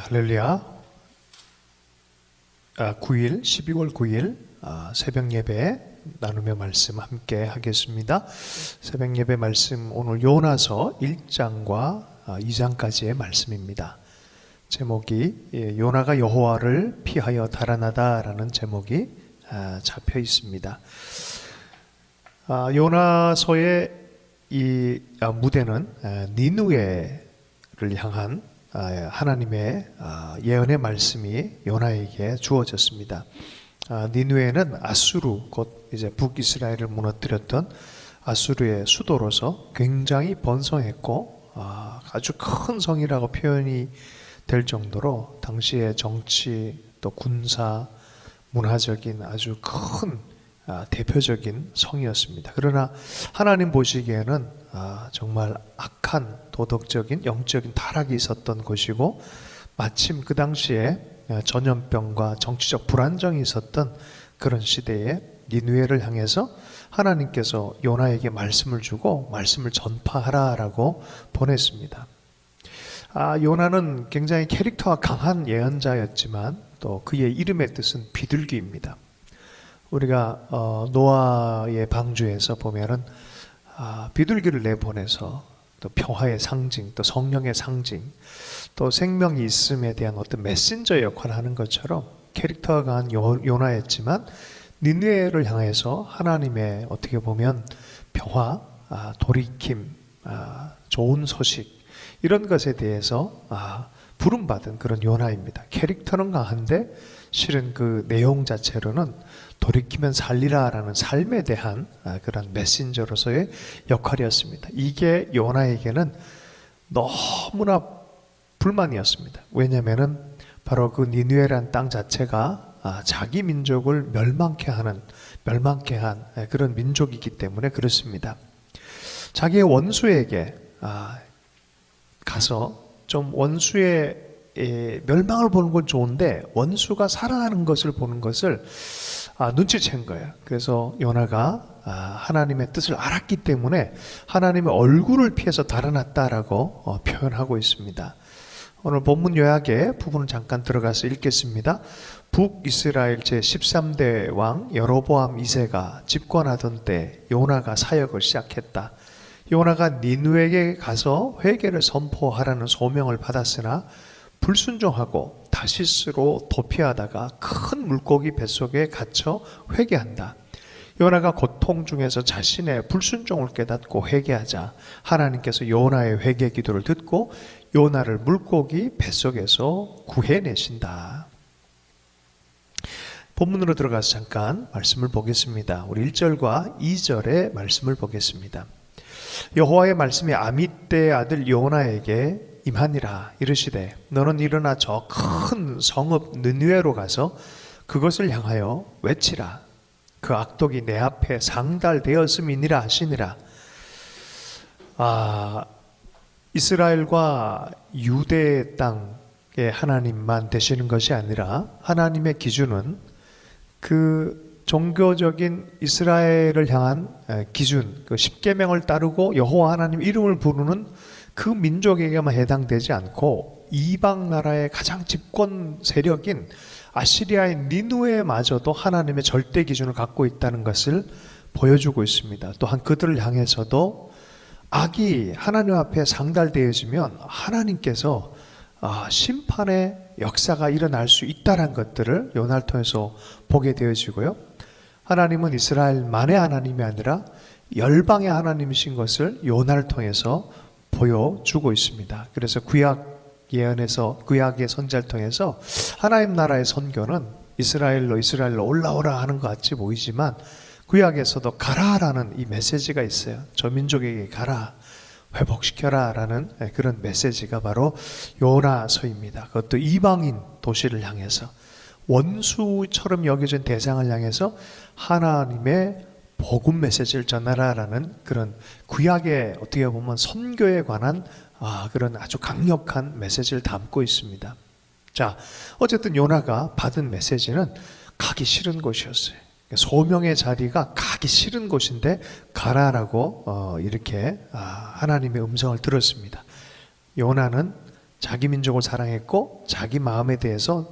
할렐루야. 12월 9일 새벽 예배 나누며 말씀 함께 하겠습니다. 새벽 예배 말씀 오늘 요나서 1장과 2장까지의 말씀입니다. 제목이 요나가 여호와를 피하여 달아나다 라는 제목이 잡혀 있습니다. 요나서의 이 무대는 니느웨를 향한 하나님의 예언의 말씀이 요나에게 주어졌습니다. 니느웨는 아수르, 곧 이제 북이스라엘을 무너뜨렸던 아수르의 수도로서 굉장히 번성했고 아주 큰 성이라고 표현이 될 정도로 당시의 정치 또 군사 문화적인 아주 큰 대표적인 성이었습니다. 그러나 하나님 보시기에는 정말 악한 도덕적인 영적인 타락이 있었던 곳이고, 마침 그 당시에 전염병과 정치적 불안정이 있었던 그런 시대에 니느웨를 향해서 하나님께서 요나에게 말씀을 주고 말씀을 전파하라라고 보냈습니다. 요나는 굉장히 캐릭터가 강한 예언자였지만 또 그의 이름의 뜻은 비둘기입니다. 우리가 노아의 방주에서 보면은 비둘기를 내보내서 또 평화의 상징, 또 성령의 상징, 또 생명이 있음에 대한 어떤 메신저 역할을 하는 것처럼 캐릭터가 강한 요나였지만 니느웨를 향해서 하나님의 어떻게 보면 평화, 돌이킴, 좋은 소식 이런 것에 대해서 부름받은 그런 요나입니다. 캐릭터는 강한데 실은 그 내용 자체로는 돌이키면 살리라라는 삶에 대한 그런 메신저로서의 역할이었습니다. 이게 요나에게는 너무나 불만이었습니다. 왜냐하면 바로 그 니느웨라는 땅 자체가 자기 민족을 멸망케 한 그런 민족이기 때문에 그렇습니다. 자기의 원수에게 가서 좀 원수의 멸망을 보는 건 좋은데 원수가 살아나는 것을 보는 것을 눈치챈 거예요. 그래서 요나가 하나님의 뜻을 알았기 때문에 하나님의 얼굴을 피해서 달아났다라고 표현하고 있습니다. 오늘 본문 요약의 부분을 잠깐 들어가서 읽겠습니다. 북이스라엘 제13대 왕 여로보암 2세가 집권하던 때 요나가 사역을 시작했다. 요나가 니느웨에 가서 회개를 선포하라는 소명을 받았으나 불순종하고 다시스로 도피하다가 큰 물고기 뱃속에 갇혀 회개한다. 요나가 고통 중에서 자신의 불순종을 깨닫고 회개하자 하나님께서 요나의 회개 기도를 듣고 요나를 물고기 뱃속에서 구해내신다. 본문으로 들어가서 잠깐 말씀을 보겠습니다. 우리 1절과 2절의 말씀을 보겠습니다. 여호와의 말씀이 아미떼의 아들 요나에게 임하니라. 이르시되 너는 일어나 저 큰 성읍 느느웨로 가서 그것을 향하여 외치라. 그 악독이 내 앞에 상달되었음이니라 하시니라. 이스라엘과 유대 땅의 하나님만 되시는 것이 아니라 하나님의 기준은 그 종교적인 이스라엘을 향한 기준, 그 십계명을 따르고 여호와 하나님 이름을 부르는 그 민족에게만 해당되지 않고 이방 나라의 가장 집권 세력인 아시리아의 니느웨마저도 하나님의 절대 기준을 갖고 있다는 것을 보여주고 있습니다. 또한 그들을 향해서도 악이 하나님 앞에 상달되어지면 하나님께서 심판의 역사가 일어날 수 있다는 것들을 요나를 통해서 보게 되어지고요. 하나님은 이스라엘만의 하나님이 아니라 열방의 하나님이신 것을 요나를 통해서 보여주고 있습니다. 그래서 구약 예언에서 구약의 선지자를 통해서 하나님 나라의 선교는 이스라엘로 올라오라 하는 것 같이 보이지만 구약에서도 가라라는 이 메시지가 있어요. 저 민족에게 가라, 회복시켜라 라는 그런 메시지가 바로 요나서입니다. 그것도 이방인 도시를 향해서 원수처럼 여겨진 대상을 향해서 하나님의 복음 메시지를 전하라라는 그런 구약의 어떻게 보면 선교에 관한 그런 아주 강력한 메시지를 담고 있습니다. 자, 어쨌든 요나가 받은 메시지는 가기 싫은 곳이었어요. 소명의 자리가 가기 싫은 곳인데 가라라고 이렇게 하나님의 음성을 들었습니다. 요나는 자기 민족을 사랑했고 자기 마음에 대해서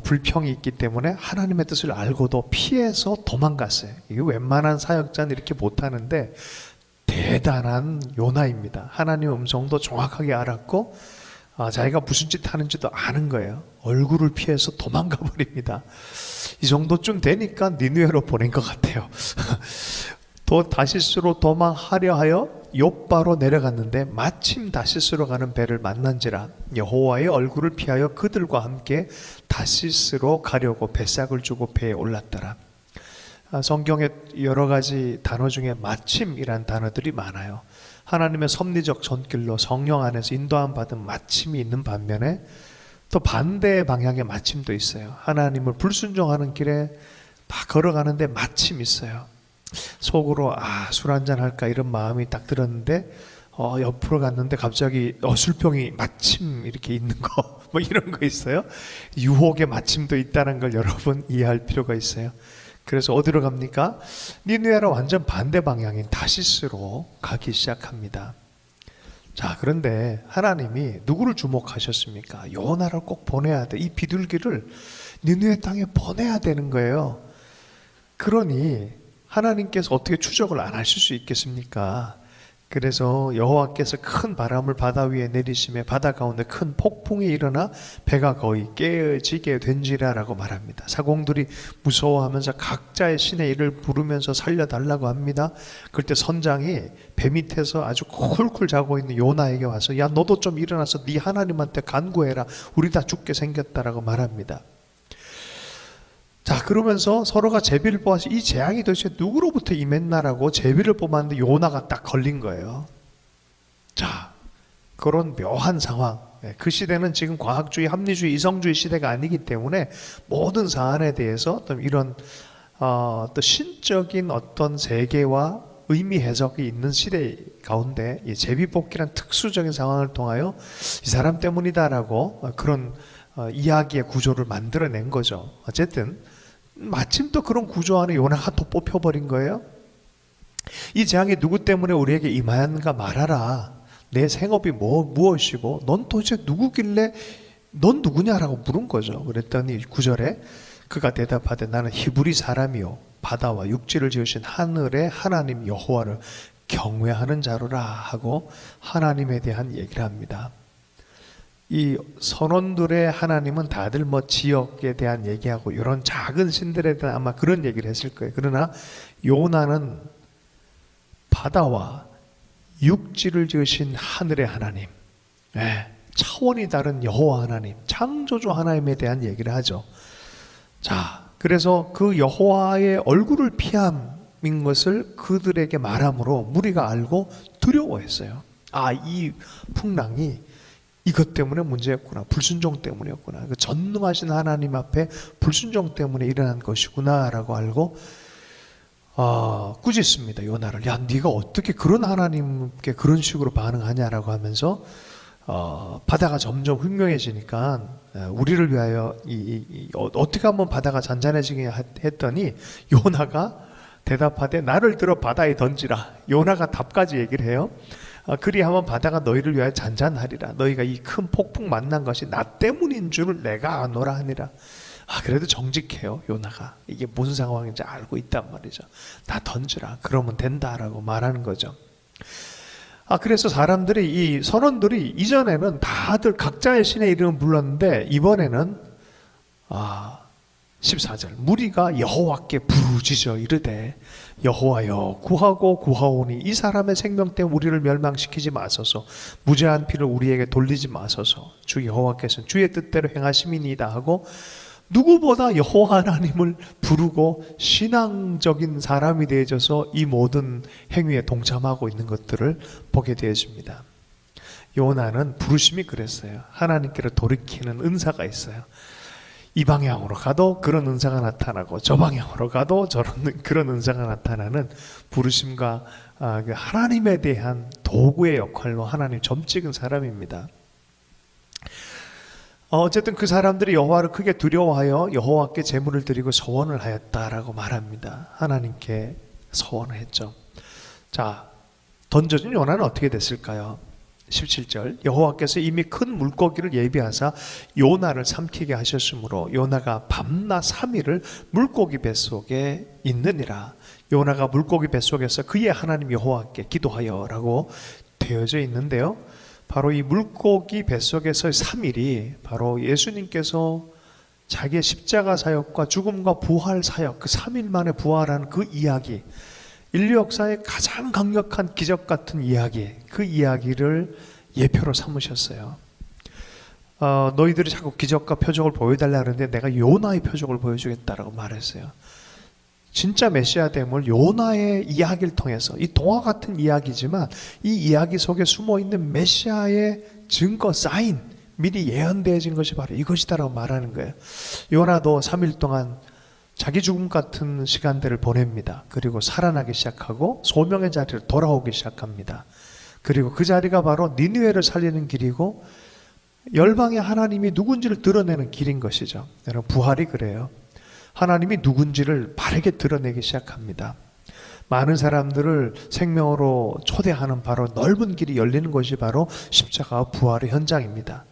불평이 있기 때문에 하나님의 뜻을 알고도 피해서 도망갔어요. 이게 웬만한 사역자는 이렇게 못하는데 대단한 요나입니다. 하나님의 음성도 정확하게 알았고 자기가 무슨 짓 하는지도 아는 거예요. 얼굴을 피해서 도망가 버립니다. 이 정도쯤 되니까 니느웨로 보낸 것 같아요. 또 다시스로 도망하려 하여 욥바로 내려갔는데 마침 다시스로 가는 배를 만난지라 여호와의 얼굴을 피하여 그들과 함께 다시스로 가려고 뱃삭을 주고 배에 올랐더라. 성경에 여러 가지 단어 중에 마침이란 단어들이 많아요. 하나님의 섭리적 손길로 성령 안에서 인도함 받은 마침이 있는 반면에 또 반대의 방향의 마침도 있어요. 하나님을 불순종하는 길에 막 걸어가는데 마침이 있어요. 속으로 술 한잔 할까 이런 마음이 딱 들었는데 옆으로 갔는데 갑자기 술병이 마침 이렇게 있는 거 뭐 이런 거 있어요. 유혹의 마침도 있다는 걸 여러분 이해할 필요가 있어요. 그래서 어디로 갑니까? 니느웨랑 완전 반대 방향인 다시스로 가기 시작합니다. 자, 그런데 하나님이 누구를 주목하셨습니까? 요나를 꼭 보내야 돼. 이 비둘기를 니느웨 땅에 보내야 되는 거예요. 그러니 하나님께서 어떻게 추적을 안 하실 수 있겠습니까? 그래서 여호와께서 큰 바람을 바다 위에 내리심에 바다 가운데 큰 폭풍이 일어나 배가 거의 깨어지게 된지라라고 말합니다. 사공들이 무서워하면서 각자의 신의 이를 부르면서 살려달라고 합니다. 그때 선장이 배 밑에서 아주 쿨쿨 자고 있는 요나에게 와서 야 너도 좀 일어나서 네 하나님한테 간구해라. 우리 다 죽게 생겼다라고 말합니다. 자, 그러면서 서로가 제비를 뽑아서 이 재앙이 도대체 누구로부터 임했나라고 제비를 뽑았는데 요나가 딱 걸린 거예요. 자, 그런 묘한 상황. 그 시대는 지금 과학주의, 합리주의, 이성주의 시대가 아니기 때문에 모든 사안에 대해서 어떤 이런 또 신적인 어떤 세계와 의미 해석이 있는 시대 가운데 이 제비뽑기란 특수적인 상황을 통하여 이 사람 때문이다라고 그런 이야기의 구조를 만들어낸 거죠. 어쨌든 마침 또 그런 구조 안에 요나가 또 뽑혀버린 거예요. 이 재앙이 누구 때문에 우리에게 임하였는가 말하라. 내 생업이 무엇이고 넌 도대체 누구길래 넌 누구냐라고 물은 거죠. 그랬더니 9절에 그가 대답하되 나는 히브리 사람이요 바다와 육지를 지으신 하늘의 하나님 여호와를 경외하는 자로라 하고 하나님에 대한 얘기를 합니다. 이 선원들의 하나님은 다들 뭐 지역에 대한 얘기하고 이런 작은 신들에 대한 아마 그런 얘기를 했을 거예요. 그러나 요나는 바다와 육지를 지으신 하늘의 하나님, 차원이 다른 여호와 하나님, 창조주 하나님에 대한 얘기를 하죠. 자, 그래서 그 여호와의 얼굴을 피함인 것을 그들에게 말함으로 무리가 알고 두려워했어요. 이 풍랑이 이것 때문에 문제였구나. 불순종 때문이었구나. 그 전능하신 하나님 앞에 불순종 때문에 일어난 것이구나 라고 알고 꾸짖습니다. 요나를. 야, 네가 어떻게 그런 하나님께 그런 식으로 반응하냐라고 하면서 바다가 점점 흉흉해지니까 우리를 위하여 어떻게 하면 바다가 잔잔해지게 했더니 요나가 대답하되 나를 들어 바다에 던지라. 요나가 답까지 얘기를 해요. 그리하면 바다가 너희를 위하여 잔잔하리라. 너희가 이 큰 폭풍 만난 것이 나 때문인 줄을 내가 아노라 하니라. 그래도 정직해요. 요나가 이게 무슨 상황인지 알고 있단 말이죠. 다 던지라. 그러면 된다라고 말하는 거죠. 그래서 사람들이 이 선원들이 이전에는 다들 각자의 신의 이름을 불렀는데 이번에는 14절 무리가 여호와께 부르짖어 이르되 여호와여 구하고 구하오니 이 사람의 생명 때문에 우리를 멸망시키지 마소서. 무죄한 피를 우리에게 돌리지 마소서. 주 여호와께서는 주의 뜻대로 행하심이니이다 하고 누구보다 여호와 하나님을 부르고 신앙적인 사람이 되어져서 이 모든 행위에 동참하고 있는 것들을 보게 되어집니다. 요나는 부르심이 그랬어요. 하나님께로 돌이키는 은사가 있어요. 이 방향으로 가도 그런 은사가 나타나고 저 방향으로 가도 그런 은사가 나타나는 부르심과 하나님에 대한 도구의 역할로 하나님 점 찍은 사람입니다. 어쨌든 그 사람들이 여호와를 크게 두려워하여 여호와께 제물을 드리고 서원을 하였다라고 말합니다. 하나님께 서원을 했죠. 자, 던져진 요나는 어떻게 됐을까요? 17절 여호와께서 이미 큰 물고기를 예비하사 요나를 삼키게 하셨으므로 요나가 밤낮 3일을 물고기 뱃속에 있느니라. 요나가 물고기 뱃속에서 그의 하나님 여호와께 기도하여 라고 되어져 있는데요, 바로 이 물고기 뱃속에서의 3일이 바로 예수님께서 자기의 십자가 사역과 죽음과 부활 사역, 그 3일 만에 부활한 그 이야기, 인류 역사의 가장 강력한 기적 같은 이야기, 그 이야기를 예표로 삼으셨어요. 너희들이 자꾸 기적과 표적을 보여달라 하는데 내가 요나의 표적을 보여주겠다라고 말했어요. 진짜 메시아됨을 요나의 이야기를 통해서, 이 동화 같은 이야기지만 이 이야기 속에 숨어있는 메시아의 증거, 사인, 미리 예언되어진 것이 바로 이것이다라고 말하는 거예요. 요나도 3일 동안 자기 죽음 같은 시간들을 보냅니다. 그리고 살아나기 시작하고 소명의 자리로 돌아오기 시작합니다. 그리고 그 자리가 바로 니느웨를 살리는 길이고 열방의 하나님이 누군지를 드러내는 길인 것이죠. 여러분, 부활이 그래요. 하나님이 누군지를 바르게 드러내기 시작합니다. 많은 사람들을 생명으로 초대하는 바로 넓은 길이 열리는 것이 바로 십자가와 부활의 현장입니다.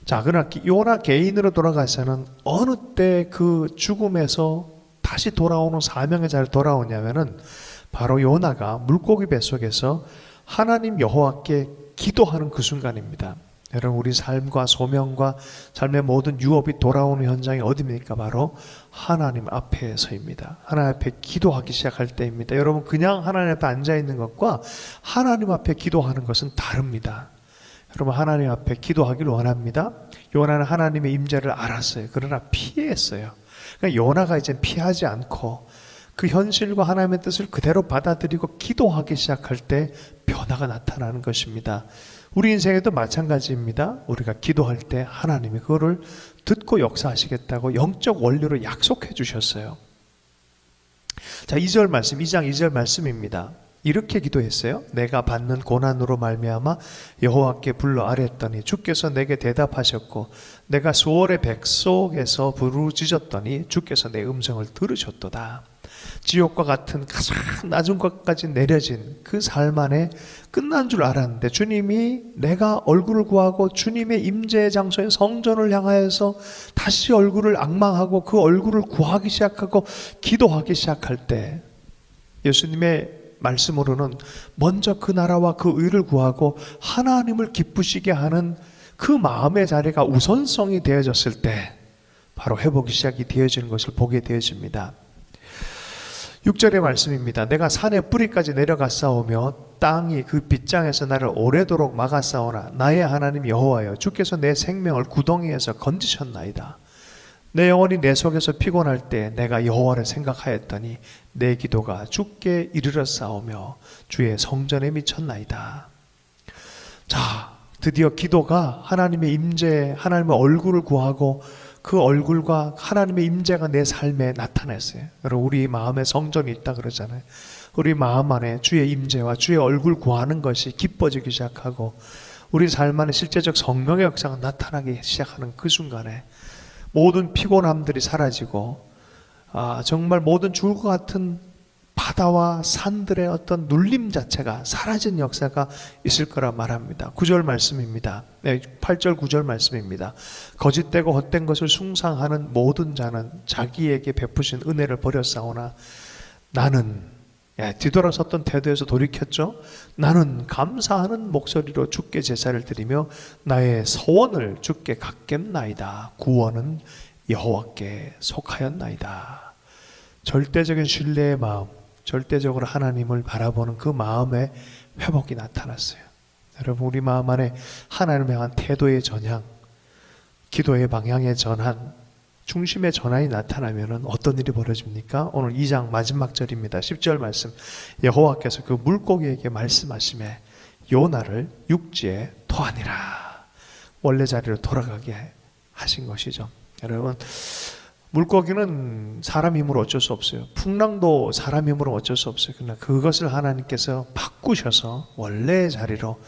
자, 그러나 요나 개인으로 돌아가서는 어느 때 그 죽음에서 다시 돌아오는 사명의 자리에 돌아오냐면은 바로 요나가 물고기 뱃속에서 하나님 여호와께 기도하는 그 순간입니다. 여러분, 우리 삶과 소명과 삶의 모든 유업이 돌아오는 현장이 어디입니까? 바로 하나님 앞에서입니다. 하나님 앞에 기도하기 시작할 때입니다. 여러분, 그냥 하나님 앞에 앉아있는 것과 하나님 앞에 기도하는 것은 다릅니다. 여러분, 하나님 앞에 기도하기를 원합니다. 요나는 하나님의 임재를 알았어요. 그러나 피했어요. 그러니까 요나가 이제 피하지 않고 그 현실과 하나님의 뜻을 그대로 받아들이고 기도하기 시작할 때 변화가 나타나는 것입니다. 우리 인생에도 마찬가지입니다. 우리가 기도할 때 하나님이 그거를 듣고 역사하시겠다고 영적 원리로 약속해 주셨어요. 자, 2절 말씀, 2장 2절 말씀입니다. 이렇게 기도했어요. 내가 받는 고난으로 말미암아 여호와께 불러 아뢰었더니 주께서 내게 대답하셨고 내가 수월의 백속에서 부르짖었더니 주께서 내 음성을 들으셨도다. 지옥과 같은 가장 낮은 곳까지 내려진 그 삶 안에 끝난 줄 알았는데 주님이 내가 얼굴을 구하고 주님의 임재의 장소인 성전을 향하여서 다시 얼굴을 앙망하고 그 얼굴을 구하기 시작하고 기도하기 시작할 때 예수님의 말씀으로는 먼저 그 나라와 그 의를 구하고 하나님을 기쁘시게 하는 그 마음의 자리가 우선성이 되어졌을 때 바로 회복이 시작이 되어지는 것을 보게 되어집니다. 6절의 말씀입니다. 내가 산의 뿌리까지 내려갔사오며 땅이 그 빗장에서 나를 오래도록 막았사오나 나의 하나님 여호와여 주께서 내 생명을 구덩이에서 건지셨나이다. 내 영혼이 내 속에서 피곤할 때 내가 여호와를 생각하였더니 내 기도가 주께 이르렀사오며 주의 성전에 미쳤나이다. 자, 드디어 기도가 하나님의 임재, 하나님의 얼굴을 구하고 그 얼굴과 하나님의 임재가 내 삶에 나타났어요. 여러분, 우리 마음에 성전이 있다 그러잖아요. 우리 마음 안에 주의 임재와 주의 얼굴 구하는 것이 기뻐지기 시작하고 우리 삶 안에 실제적 성령의 역사가 나타나기 시작하는 그 순간에 모든 피곤함들이 사라지고 정말 모든 죽을 것 같은 바다와 산들의 어떤 눌림 자체가 사라진 역사가 있을 거라 말합니다. 9절 말씀입니다. 8절 9절 말씀입니다. 거짓되고 헛된 것을 숭상하는 모든 자는 자기에게 베푸신 은혜를 버렸사오나 나는 뒤돌아섰던 태도에서 돌이켰죠. 나는 감사하는 목소리로 주께 제사를 드리며 나의 소원을 주께 갚겠나이다. 구원은 여호와께 속하였나이다. 절대적인 신뢰의 마음, 절대적으로 하나님을 바라보는 그 마음의 회복이 나타났어요. 여러분, 우리 마음 안에 하나님을 향한 태도의 전향, 기도의 방향의 전환, 중심의 전환이 나타나면 어떤 일이 벌어집니까? 오늘 2장 마지막 절입니다. 10절 말씀. 여호와께서 그 물고기에게 말씀하시매 요나를 육지에 토하니라. 원래 자리로 돌아가게 하신 것이죠. 여러분, 물고기는 사람 힘으로 어쩔 수 없어요. 풍랑도 사람 힘으로 어쩔 수 없어요. 그러나 그것을 하나님께서 바꾸셔서 원래의 자리로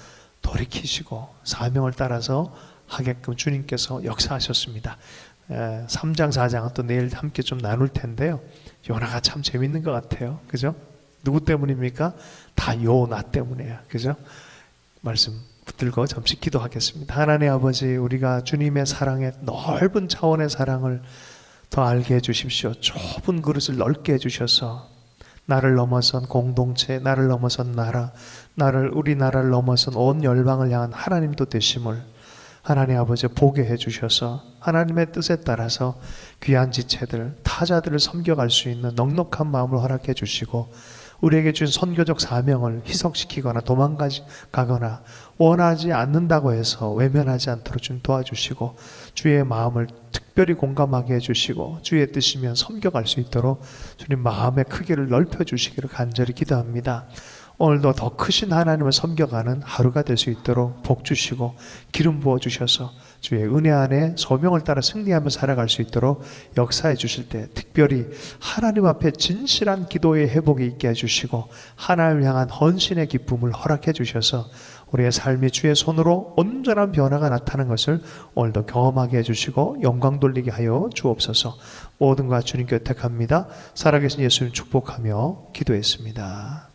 돌이키시고 사명을 따라서 하게끔 주님께서 역사하셨습니다. 3장 4장은 또 내일 함께 좀 나눌 텐데요. 요나가 참 재밌는 것 같아요. 그죠? 누구 때문입니까? 다 요나 때문이에요. 그죠? 말씀 붙들고 잠시 기도하겠습니다. 하나님 아버지, 우리가 주님의 사랑의 넓은 차원의 사랑을 더 알게 해주십시오. 좁은 그릇을 넓게 해주셔서 나를 넘어선 공동체, 나를 넘어선 나라, 우리나라를 넘어선 온 열방을 향한 하나님도 되심을 하나님 아버지 보게 해주셔서 하나님의 뜻에 따라서 귀한 지체들, 타자들을 섬겨갈 수 있는 넉넉한 마음을 허락해 주시고 우리에게 준 선교적 사명을 희석시키거나 도망가거나 원하지 않는다고 해서 외면하지 않도록 좀 도와주시고 주의 마음을 특별히 공감하게 해주시고 주의 뜻이면 섬겨갈 수 있도록 주님 마음의 크기를 넓혀주시기를 간절히 기도합니다. 오늘도 더 크신 하나님을 섬겨가는 하루가 될 수 있도록 복 주시고 기름 부어 주셔서 주의 은혜 안에 소명을 따라 승리하며 살아갈 수 있도록 역사해 주실 때 특별히 하나님 앞에 진실한 기도의 회복이 있게 해주시고 하나님을 향한 헌신의 기쁨을 허락해 주셔서 우리의 삶이 주의 손으로 온전한 변화가 나타나는 것을 오늘도 경험하게 해주시고 영광 돌리게 하여 주옵소서. 모든 것 주님 곁에 갑니다. 살아계신 예수님 축복하며 기도했습니다.